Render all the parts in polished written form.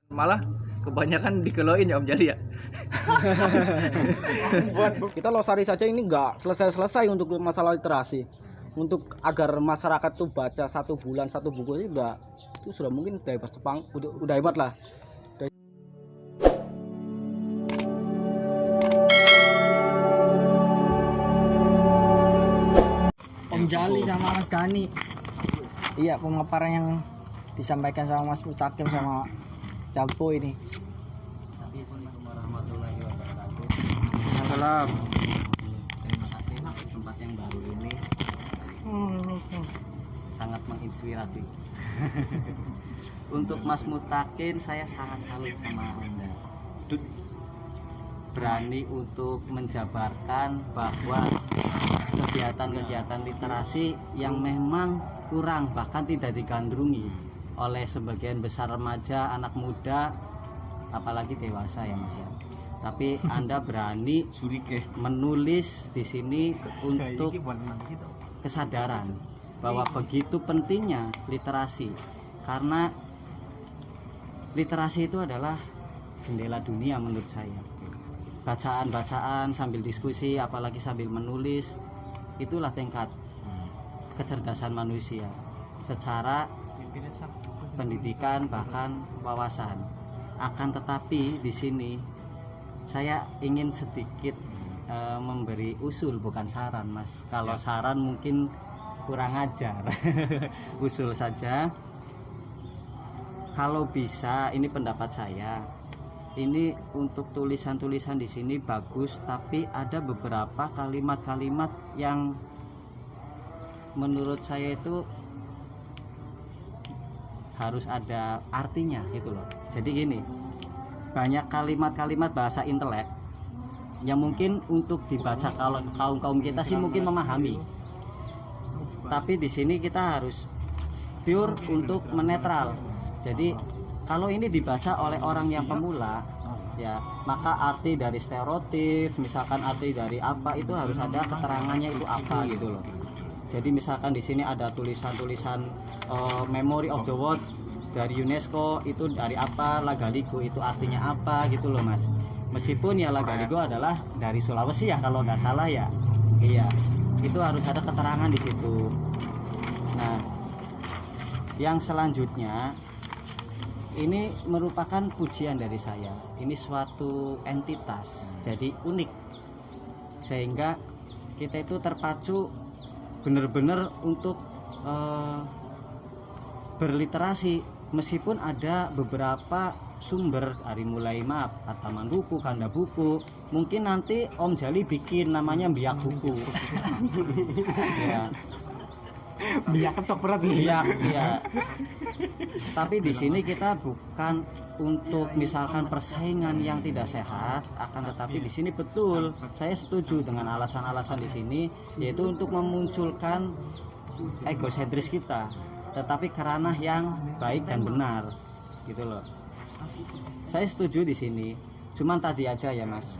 Malah kebanyakan dikeloin ya Om Jali ya. Kita Losari saja ini nggak selesai untuk masalah literasi. Untuk agar masyarakat tuh baca 1 bulan 1 buku itu sudah mungkin udah hebat udah hebat lah. Om Jali sama Mas Dani. Iya, pemaparan yang disampaikan sama Mas Mustaqim sama Jago ini. Assalamualaikum warahmatullahi wabarakatuh. Salam. Terima kasih untuk tempat yang baru ini. Sangat menginspirasi. Untuk Mas Mutakin, saya sangat salut sama Anda. Berani untuk menjabarkan bahwa kegiatan-kegiatan literasi yang memang kurang, bahkan tidak digandrungi oleh sebagian besar remaja, anak muda, apalagi dewasa ya Mas ya. Tapi Anda berani menulis di sini untuk kesadaran bahwa begitu pentingnya literasi, karena literasi itu adalah jendela dunia menurut saya. Bacaan-bacaan sambil diskusi, apalagi sambil menulis, itulah tingkat kecerdasan manusia secara pendidikan bahkan wawasan. Akan tetapi di sini saya ingin sedikit memberi usul, bukan saran Mas. Kalau saran mungkin kurang ajar. Usul saja. Kalau bisa, ini pendapat saya. Ini untuk tulisan-tulisan di sini bagus, tapi ada beberapa kalimat-kalimat yang menurut saya itu harus ada artinya gitu loh. Jadi gini, banyak kalimat-kalimat bahasa intelek yang mungkin untuk dibaca kalau kaum kita sih mungkin memahami. Tapi di sini kita harus pure untuk menetral. Jadi kalau ini dibaca oleh orang yang pemula, ya maka arti dari stereotip, misalkan arti dari apa itu harus ada keterangannya itu apa gitu loh. Jadi misalkan di sini ada tulisan-tulisan Memory of the World dari UNESCO, itu dari apa, Lagaligo itu artinya apa gitu loh Mas. Meskipun ya Lagaligo adalah dari Sulawesi ya kalau nggak salah ya. Iya, itu harus ada keterangan di situ. Nah, yang selanjutnya ini merupakan pujian dari saya. Ini suatu entitas, jadi unik, sehingga kita itu terpacu benar-benar untuk berliterasi. Meskipun ada beberapa sumber dari mulai Hataman Buku, Kanda Buku, mungkin nanti Om Jali bikin namanya Biak Buku. Ya. Biak ketok berat Biak, ya. Tapi di sini kita bukan untuk misalkan persaingan yang tidak sehat, akan tetapi di sini betul saya setuju dengan alasan-alasan di sini, yaitu untuk memunculkan egosentris kita, tetapi kerana yang baik dan benar gitu loh. Saya setuju di sini, cuman tadi aja ya Mas,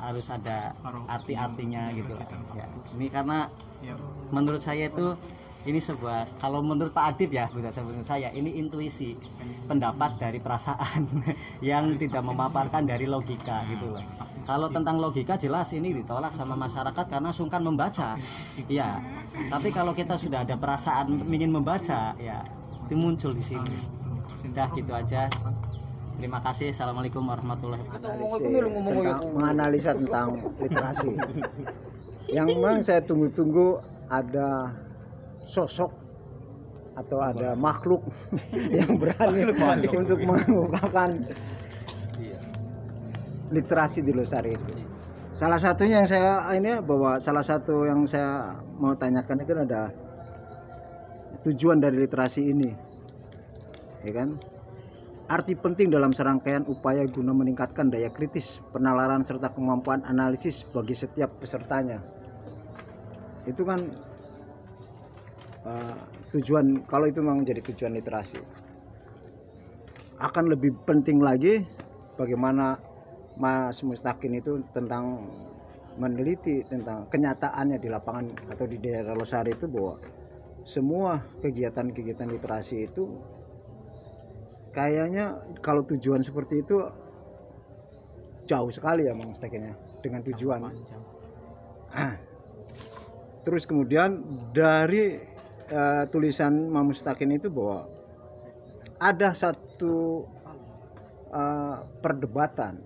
harus ada arti-artinya gitu lah ya. Ini karena menurut saya itu ini sebuah, kalau menurut Pak Adib ya, menurut saya ini intuisi, pendapat dari perasaan yang tidak memaparkan dari logika gitu loh. Kalau tentang logika jelas ini ditolak sama masyarakat karena sungkan membaca. Ya, tapi kalau kita sudah ada perasaan ingin membaca, ya itu muncul di sini. Udah gitu aja. Terima kasih. Assalamualaikum warahmatullahi wabarakatuh. Tentang menganalisa tentang literasi. Yang memang saya tunggu-tunggu ada sosok atau ada makhluk yang berani untuk mengungkapkan literasi di Losari itu. Salah satunya yang saya salah satu yang saya mau tanyakan itu ada tujuan dari literasi ini, ya kan? Arti penting dalam serangkaian upaya guna meningkatkan daya kritis, penalaran serta kemampuan analisis bagi setiap pesertanya. Itu kan tujuan, kalau itu memang menjadi tujuan literasi. Akan lebih penting lagi bagaimana Mas Mustaqim itu tentang meneliti tentang kenyataannya di lapangan atau di daerah Losari itu, bahwa semua kegiatan-kegiatan literasi itu kayaknya kalau tujuan seperti itu jauh sekali ya Mang Mustaqim ya, dengan tujuan. Terus kemudian dari tulisan Mang Mustaqim itu bahwa ada satu perdebatan,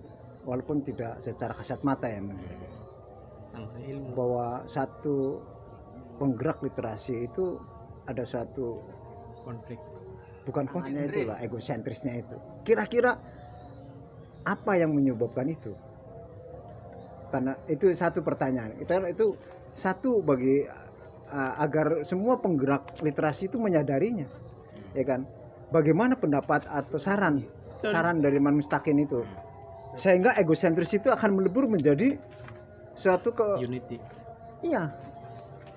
walaupun tidak secara kasat mata ya Mang Mustaqim, bahwa satu penggerak literasi itu ada suatu konflik. Bukan konfliknya itulah, egosentrisnya itu. Kira-kira apa yang menyebabkan itu? Karena itu satu pertanyaan. Itu satu bagi agar semua penggerak literasi itu menyadarinya, ya kan? Bagaimana pendapat atau saran dari Mang Mustaqim itu, sehingga egosentris itu akan melebur menjadi suatu Unity. iya,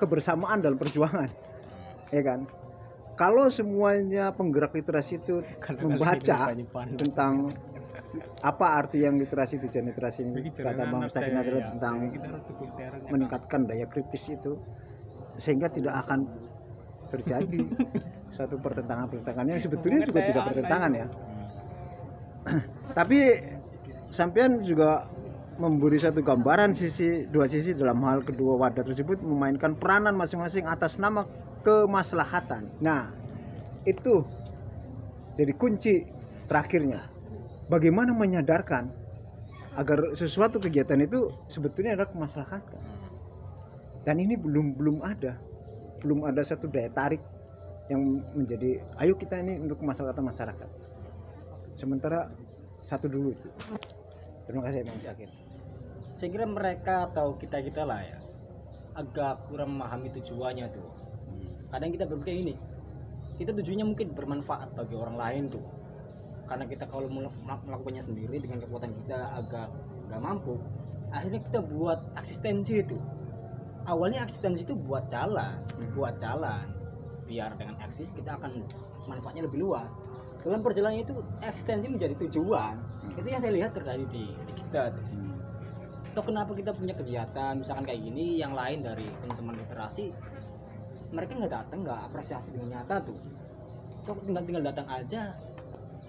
kebersamaan dalam perjuangan, ya kan? Kalau semuanya penggerak literasi itu membaca tentang apa arti yang literasi, tujuan literasi ini, kata Bang Mustaqim adalah tentang meningkatkan daya kritis itu, sehingga tidak akan terjadi satu pertentangan yang sebetulnya juga tidak bertentangan ya. Tapi sampean juga memberi satu gambaran dua sisi dalam hal kedua wadah tersebut memainkan peranan masing-masing atas nama kemaslahatan. Nah, itu jadi kunci terakhirnya. Bagaimana menyadarkan agar sesuatu kegiatan itu sebetulnya adalah kemaslahatan. Dan ini belum ada satu daya tarik yang menjadi ayo kita ini untuk kemaslahatan masyarakat. Sementara satu dulu itu. Terima kasih Bang Mustaqim. Saya kira mereka atau kita lah ya agak kurang memahami tujuannya tuh. Kadang kita berpikir ini, kita tujuannya mungkin bermanfaat bagi orang lain tuh. Karena kita kalau melakukannya sendiri dengan kekuatan kita agak nggak mampu, akhirnya kita buat eksistensi itu. Awalnya eksistensi itu buat jalan, biar dengan eksis kita akan manfaatnya lebih luas. Dalam perjalanan itu eksistensi menjadi tujuan. Itu yang saya lihat terjadi di kita tuh. Atau kenapa kita punya kegiatan misalkan kayak gini, yang lain dari teman-teman literasi mereka nggak datang, nggak apresiasi dengan nyata tuh. Atau tinggal datang aja.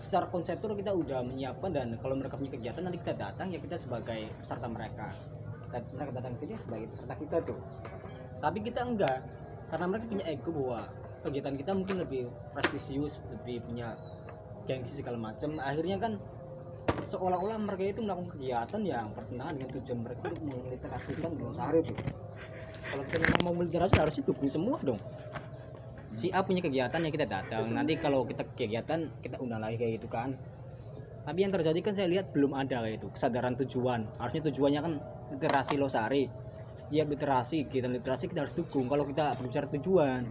Secara konseptor kita udah menyiapkan, dan kalau mereka punya kegiatan nanti kita datang ya kita sebagai peserta mereka. Dan mereka datang sini sebagai peserta kita tuh. Tapi kita enggak, karena mereka punya ego bahwa kegiatan kita mungkin lebih prestisius, lebih punya gengsi segala macam. Akhirnya kan seolah-olah mereka itu melakukan kegiatan yang bertentangan dengan tujuan mereka untuk meliterasikan Wonosari tuh. Kalau kita memang mau literasi harusnya dukung semua dong. Si A punya kegiatan ya kita datang, nanti kalau kita kegiatan kita undang lagi kayak gitu kan. Tapi yang terjadi kan saya lihat belum ada kayak itu kesadaran tujuan. Harusnya tujuannya kan literasi Losari. Setiap literasi, kegiatan literasi kita harus dukung. Kalau kita berbicara tujuan,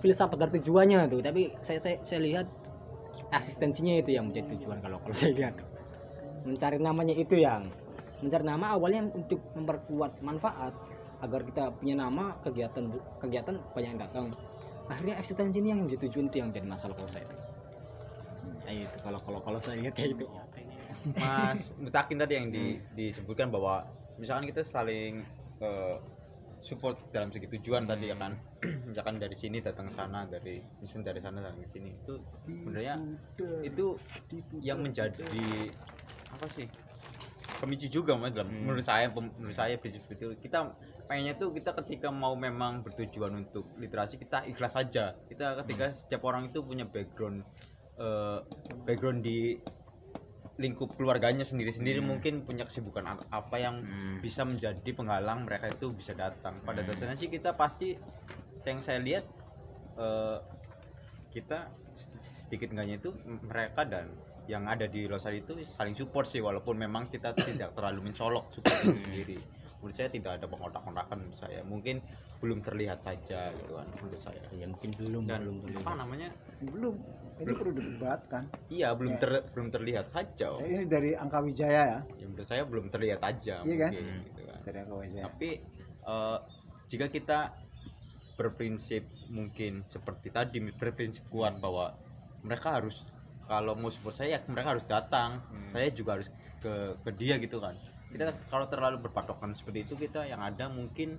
filsafat dari tujuannya tuh. Tapi saya lihat asistensinya itu yang menjadi tujuan. Kalau saya lihat mencari namanya itu yang mencari nama awalnya untuk memperkuat manfaat agar kita punya nama, kegiatan banyak yang datang. Akhirnya eksistensi ini yang menjadi tujuan, itu yang jadi masalah kalau saya itu. Nah, itu kalau saya lihat kayak gitu. Mas Mustaqim tadi yang disebutkan bahwa misalkan kita saling support dalam segi tujuan tadi ya kan, misalkan dari sini datang sana, misalnya dari sana datang ke sini, itu sebenarnya itu yang menjadi apa sih, pemicu juga Mas dalam menurut saya begitu. Kita pengennya tuh kita ketika mau memang bertujuan untuk literasi kita ikhlas saja. Kita ketika setiap orang itu punya background di lingkup keluarganya sendiri-sendiri, mungkin punya kesibukan apa yang bisa menjadi penghalang mereka itu bisa datang. Pada dasarnya sih kita pasti, yang saya lihat kita sedikit enggaknya itu mereka dan yang ada di Losari itu saling support sih, walaupun memang kita tidak terlalu mencolok support itu sendiri. Menurut saya tidak ada pengotak-otakan, menurut saya mungkin belum terlihat saja gitu kan, menurut saya ya mungkin belum terlihat. Apa namanya, Ini perlu didebatkan. iya belum terlihat saja. Ini dari Angka Wijaya ya. Menurut saya belum terlihat aja Iya kan? mungkin, gitu kan. Dari Angka Wijaya. Tapi jika kita berprinsip mungkin seperti tadi, berprinsip kuat bahwa mereka harus, kalau mau support saya mereka harus datang, saya juga harus ke dia gitu kan. Kita kalau terlalu berpatokan seperti itu, kita yang ada mungkin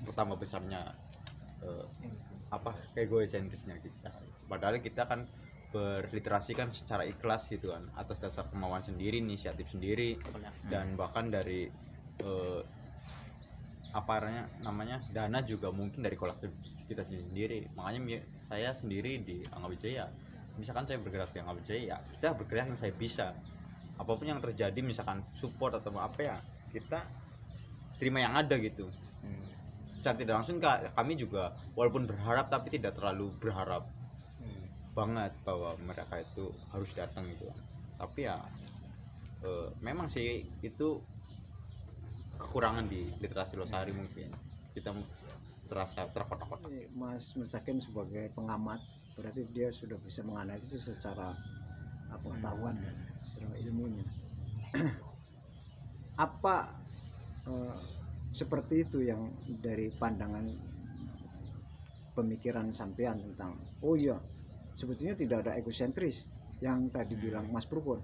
bertambah besarnya keegosentrisnya kita. Padahal kita kan berliterasi kan secara ikhlas gitu kan, atas dasar kemauan sendiri, inisiatif sendiri, dan bahkan dari namanya dana juga mungkin dari kolektif kita sendiri. Makanya saya sendiri di Angga Wijaya, misalkan saya bergerak di Angga Wijaya, kita bergerak yang saya bisa, apapun yang terjadi, misalkan support atau apa ya, kita terima yang ada gitu. Secara tidak langsung kami juga walaupun berharap tapi tidak terlalu berharap banget bahwa mereka itu harus datang gitu. Tapi ya memang sih itu kekurangan di literasi Losari, mungkin kita terasa terkotak-kotak. Mas Mustaqim sebagai pengamat berarti dia sudah bisa menganalisis secara pengetahuan dan secara ilmunya. Apa seperti itu yang dari pandangan pemikiran sampean tentang oh iya sebetulnya tidak ada egosentris yang tadi bilang Mas Prupon,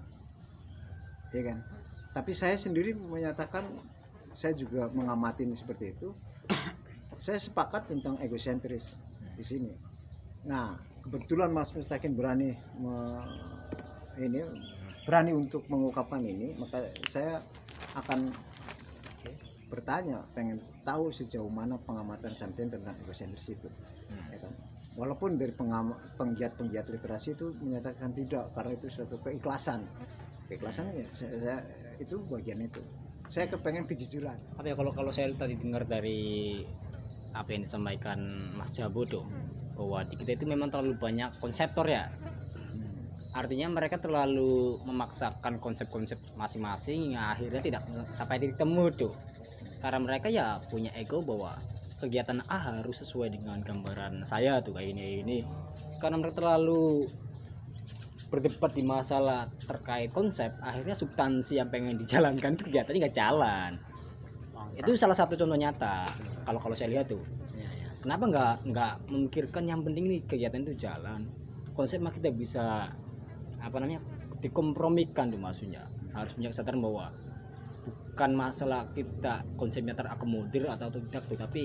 ya kan? Tapi saya sendiri menyatakan, saya juga mengamati seperti itu. Saya sepakat tentang egosentris di sini. Nah, kebetulan Mas Mustaqim berani untuk mengungkapkan ini, maka saya akan bertanya, pengen tahu sejauh mana pengamatan sampean tentang egosentris itu. Ya kan? Walaupun dari penggiat literasi itu menyatakan tidak, karena itu suatu keikhlasan. Keikhlasan ya, saya itu bagian itu. Saya kepengen kejujuran. Apa ya, kalau saya tadi dengar dari apa yang disampaikan Mas Jabo tuh, bahwa di kita itu memang terlalu banyak konseptor ya. Artinya mereka terlalu memaksakan konsep-konsep masing-masing yang akhirnya tidak sampai titik temu tuh. Karena mereka ya punya ego bahwa kegiatan A harus sesuai dengan gambaran saya tuh kayak ini. Karena mereka terlalu berdebat di masalah terkait konsep, akhirnya substansi yang pengen dijalankan itu kegiatannya nggak jalan. Itu salah satu contoh nyata kalau saya lihat tuh. Kenapa nggak memikirkan yang penting nih kegiatan itu jalan, konsep mah kita bisa dikompromikan tuh, maksudnya harus punya kesadaran bahwa bukan masalah kita konsepnya terakomodir atau tidak tuh, tapi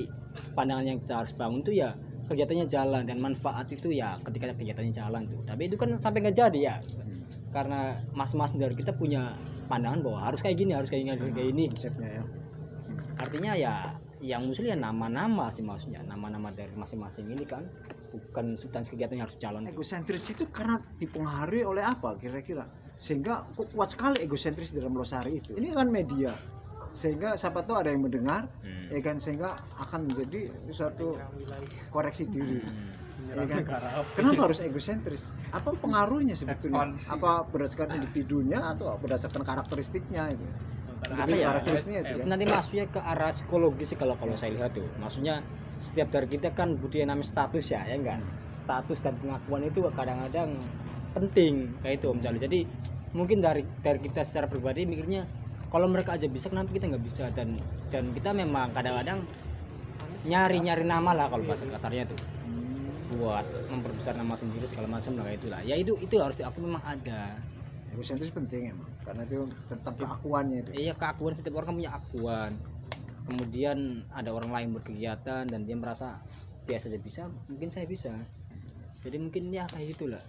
pandangan yang kita harus bangun tuh ya kegiatannya jalan dan manfaat itu ya ketika kegiatannya jalan tuh. Tapi itu kan sampai nggak jadi ya, karena masing-masing dari kita punya pandangan bahwa harus kayak gini, harus kayak gini. Konsepnya ya. Artinya ya yang muncul ya nama-nama sih, maksudnya nama-nama dari masing-masing ini kan, bukan substansi kegiatannya harus jalan. Egosentris itu karena dipengaruhi oleh apa kira-kira? Sehingga kok kuat sekali egosentris dalam Losari itu. Ini kan media, sehingga siapa tahu ada yang mendengar, ya kan, sehingga akan menjadi suatu koreksi diri. Ya kan? Kenapa harus egosentris? Apa pengaruhnya sebetulnya? Apa berdasarkan individunya atau berdasarkan karakteristiknya itu? Apa ya? Karakteristiknya itu, Itu kan? nanti masuknya ke arah psikologis sih kalau saya lihat tuh. Maksudnya setiap dari kita kan budaya namanya status ya enggak? Status dan pengakuan itu kadang-kadang penting kayak itu Om Jali. Jadi mungkin dari kita secara pribadi mikirnya kalau mereka aja bisa kenapa kita nggak bisa, dan kita memang kadang-kadang nyari nama lah kalau bahasa kasarnya tuh, buat memperbesar nama sendiri segala macam lah kayak itulah. Ya itu harus aku memang ada. Egosentris penting emang, karena itu tentang keakuannya itu. Iya, keakuan, setiap orang kan punya akuan. Kemudian ada orang lain berkegiatan dan dia merasa biasa aja bisa, mungkin saya bisa. Jadi mungkin ya kayak gitulah.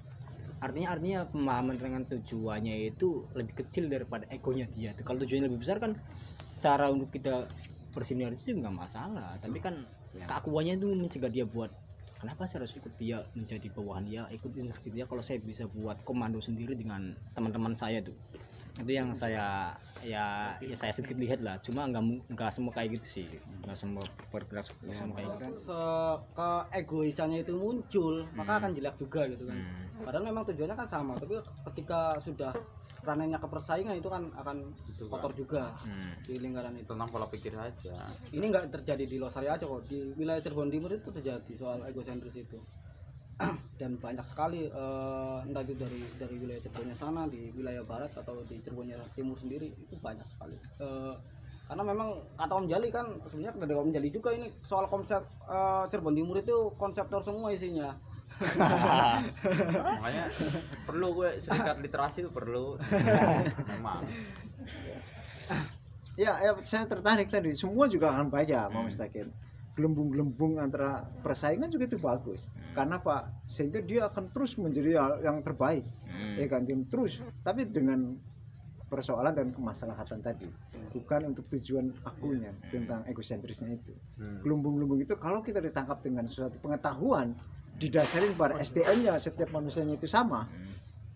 Artinya pemahaman dengan tujuannya itu lebih kecil daripada egonya dia. Kalau tujuannya lebih besar kan cara untuk kita bersinergi itu nggak masalah. Tapi kan keakuannya itu mencegah dia buat kenapa saya harus ikut dia menjadi bawahan dia, ikut instruksi dia kalau saya bisa buat komando sendiri dengan teman-teman saya tuh. Itu yang saya saya sedikit lihat lah, cuma nggak semua kayak gitu sih, nggak semua bergerak sama kayak gitu. Keegoisannya itu muncul, maka akan jelek juga gitu kan. Padahal memang tujuannya kan sama, tapi ketika sudah ranahnya ke persaingan itu kan akan kotor juga di lingkaran itu. Tentang pola pikir saja. Ini nggak terjadi di Losari aja kok, di wilayah Cirebon Timur itu terjadi soal egosentris itu. Dan banyak sekali entah itu dari wilayah Cirebonnya sana, di wilayah barat atau di Cirebonnya timur sendiri itu banyak sekali. Karena memang kata Om Jali kan sebenarnya dari Om Jali juga ini soal konsep Cirebon Timur itu konseptor semua isinya. Makanya perlu gue serikat literasi itu perlu. Memang. Ya, saya tertarik tadi. Semua juga akan baca, Mas Mustaqim. gelembung-gelembung antara persaingan juga itu bagus. Karena Pak, sehingga dia akan terus menjadi yang terbaik, ya kan, terus, tapi dengan persoalan dan kemaslahatan tadi, bukan untuk tujuan akunya tentang egosentrisnya itu. Gelembung-gelembung itu kalau kita ditangkap dengan suatu pengetahuan didasarin pada SDM-nya, setiap manusianya itu sama,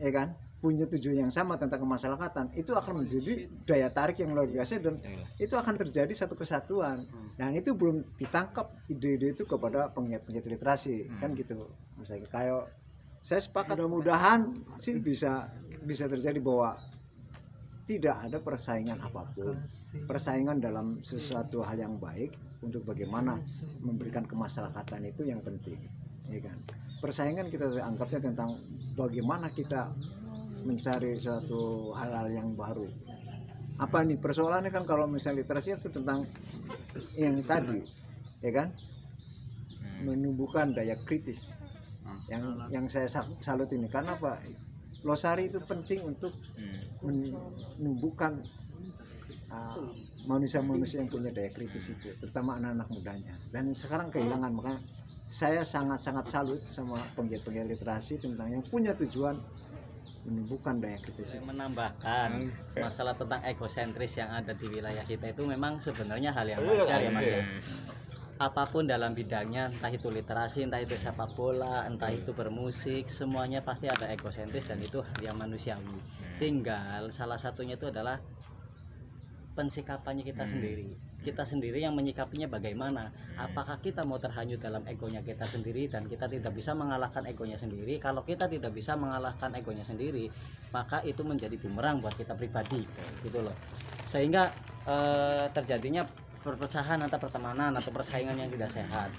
ya kan, punya tujuan yang sama tentang kemaslahatan, itu akan menjadi daya tarik yang luar biasa dan itu akan terjadi satu kesatuan. Nah itu belum ditangkap ide-ide itu kepada penggiat-penggiat literasi, kan gitu. Misalnya kayak saya sepakat, mudah-mudahan sih bisa terjadi bahwa tidak ada persaingan apapun, persaingan dalam sesuatu hal yang baik untuk bagaimana memberikan kemaslahatan itu yang penting, ya kan. Persaingan kita anggapnya tentang bagaimana kita mencari suatu hal-hal yang baru. Apa nih persoalannya kan kalau misalnya literasi itu tentang yang tadi, ya kan, menumbuhkan daya kritis. Yang saya salut ini karena apa? Losari itu penting untuk menumbuhkan manusia-manusia yang punya daya kritis itu, terutama anak-anak mudanya. Dan sekarang kehilangan, makanya saya sangat-sangat salut sama penggiat-penggiat literasi tentang yang punya tujuan menumbuhkan daya kritis. Menambahkan masalah tentang egosentris yang ada di wilayah kita itu memang sebenarnya hal yang wajar ya Mas ya. Apapun dalam bidangnya, entah itu literasi, entah itu sepak bola, entah itu bermusik, semuanya pasti ada egosentris dan itu hal yang manusiawi. Tinggal salah satunya itu adalah pensikapannya kita sendiri. Kita sendiri yang menyikapinya bagaimana. Apakah kita mau terhanyut dalam egonya kita sendiri dan kita tidak bisa mengalahkan egonya sendiri? Kalau kita tidak bisa mengalahkan egonya sendiri, maka itu menjadi bumerang buat kita pribadi, gitu loh. Sehingga terjadinya perpecahan antar pertemanan atau persaingan yang tidak sehat,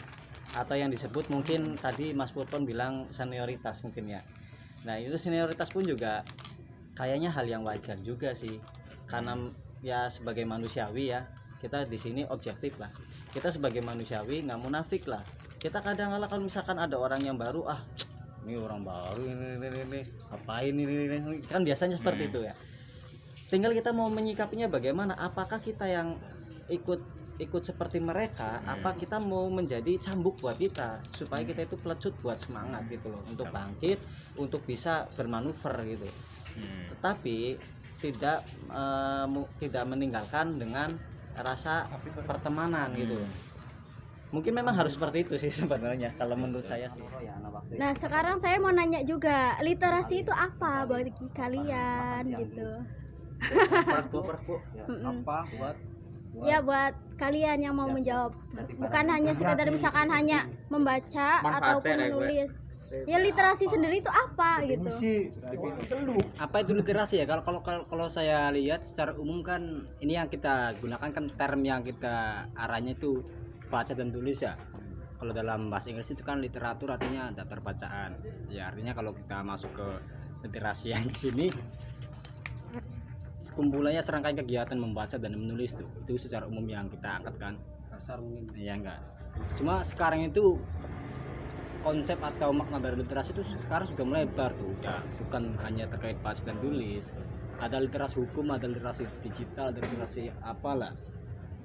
atau yang disebut mungkin tadi Mas Purpon bilang senioritas mungkin ya. Nah itu senioritas pun juga kayaknya hal yang wajar juga sih, karena ya sebagai manusiawi ya, kita di sini objektif lah. Kita sebagai manusiawi nggak munafik lah. Kita kadang-kala kalau misalkan ada orang yang baru, ini orang baru ini ngapain ini kan biasanya seperti itu ya. Tinggal kita mau menyikapinya bagaimana. Apakah kita yang ikut seperti mereka, apa kita mau menjadi cambuk buat kita supaya kita itu pelecut buat semangat gitu loh, untuk bangkit, untuk bisa bermanuver gitu. Tetapi tidak meninggalkan dengan rasa pertemanan gitu. Mungkin memang harus seperti itu sih sebenarnya kalau menurut saya sih. Nah sekarang saya mau nanya juga, literasi itu apa bagi kalian gitu? Apa buat Ya buat kalian yang mau menjawab, bukan hanya sekadar misalkan hanya membaca ataupun menulis. Ya literasi sendiri itu apa gitu? Apa itu literasi ya? Kalau saya lihat secara umum kan ini yang kita gunakan kan term yang kita arahnya itu baca dan tulis ya. Kalau dalam bahasa Inggris itu kan literatur artinya daftar bacaan. Ya artinya kalau kita masuk ke literasi yang di sini, kumpulannya serangkaian kegiatan membaca dan menulis tuh. Itu secara umum yang kita angkat kan. Dasar mungkin. Ya enggak. Cuma sekarang itu konsep atau makna dari literasi itu sekarang sudah melebar tuh. Udah bukan hanya terkait baca dan tulis. Ada literasi hukum, ada literasi digital, ada literasi apalah.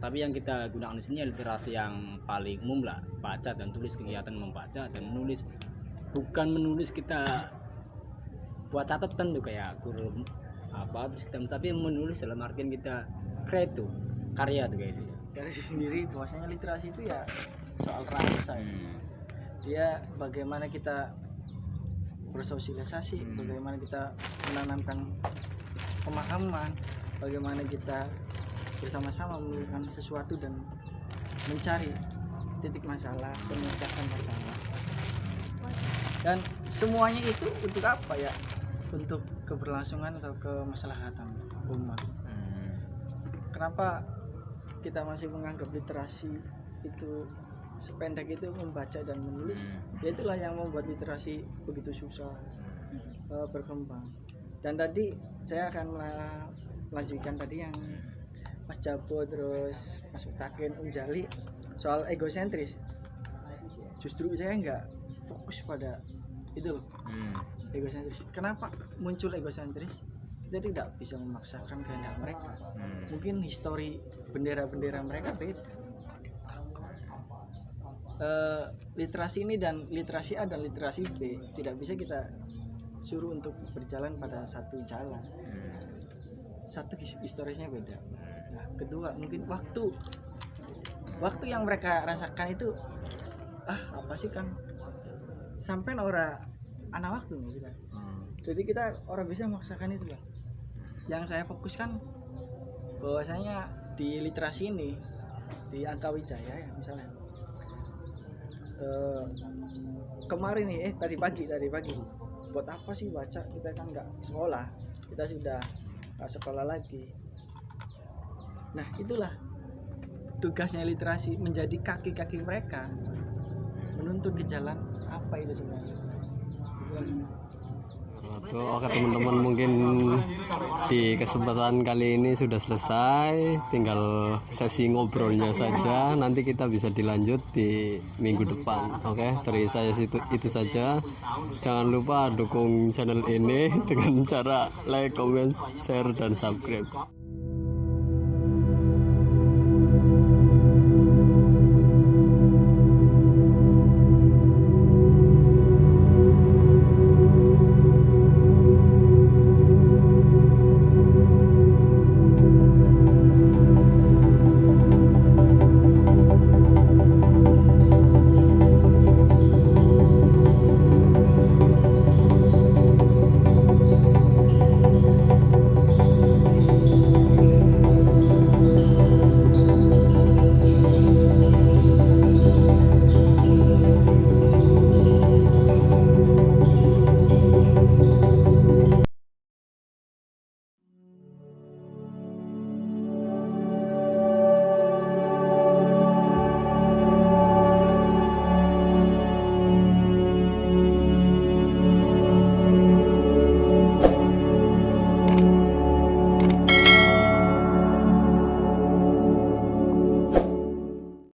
Tapi yang kita gunakan di sini literasi yang paling umum lah, baca dan tulis, kegiatan membaca dan menulis. Bukan menulis kita buat catatan tuh kayak kurung apa terus kita, tapi menulis dalam artian kita create tuh karya tuh kayak itu. Dari sisi sendiri bahwasanya literasi itu ya soal rasa ya. Dia bagaimana kita bersosialisasi, bagaimana kita menanamkan pemahaman, bagaimana kita bersama-sama memikirkan sesuatu dan mencari titik masalah, memecahkan masalah. Dan semuanya itu untuk apa ya? Untuk keberlangsungan atau kemaslahatan umat. Kenapa kita masih menganggap literasi itu sependek itu membaca dan menulis? Ya itulah yang membuat literasi begitu susah berkembang. Dan tadi saya akan melanjutkan tadi yang Mas Jabo terus Mas Utakin, Jali soal egosentris. Justru saya nggak fokus pada itu loh. Egosentris. Kenapa muncul egosentris? Kita tidak bisa memaksakan kehendak mereka. Mungkin histori bendera-bendera mereka beda. literasi ini dan literasi A dan literasi B tidak bisa kita suruh untuk berjalan pada satu jalan. Satu historisnya beda. Nah, kedua mungkin waktu yang mereka rasakan itu apa sih kan sampai ora anak waktu nih kita. Jadi kita orang bisa memaksakan itu lah. Yang saya fokuskan bahwasanya di literasi ini di Angkawijaya ya misalnya kemarin nih tadi pagi buat apa sih baca, kita kan nggak sekolah, kita sudah sekolah lagi. Nah itulah tugasnya literasi, menjadi kaki-kaki mereka menuntun ke jalan apa itu sebenarnya. Oke teman-teman, mungkin di kesempatan kali ini sudah selesai, tinggal sesi ngobrolnya saja. Nanti kita bisa dilanjut di minggu depan. Oke, dari saya itu saja. Jangan lupa dukung channel ini dengan cara like, comment, share, dan subscribe.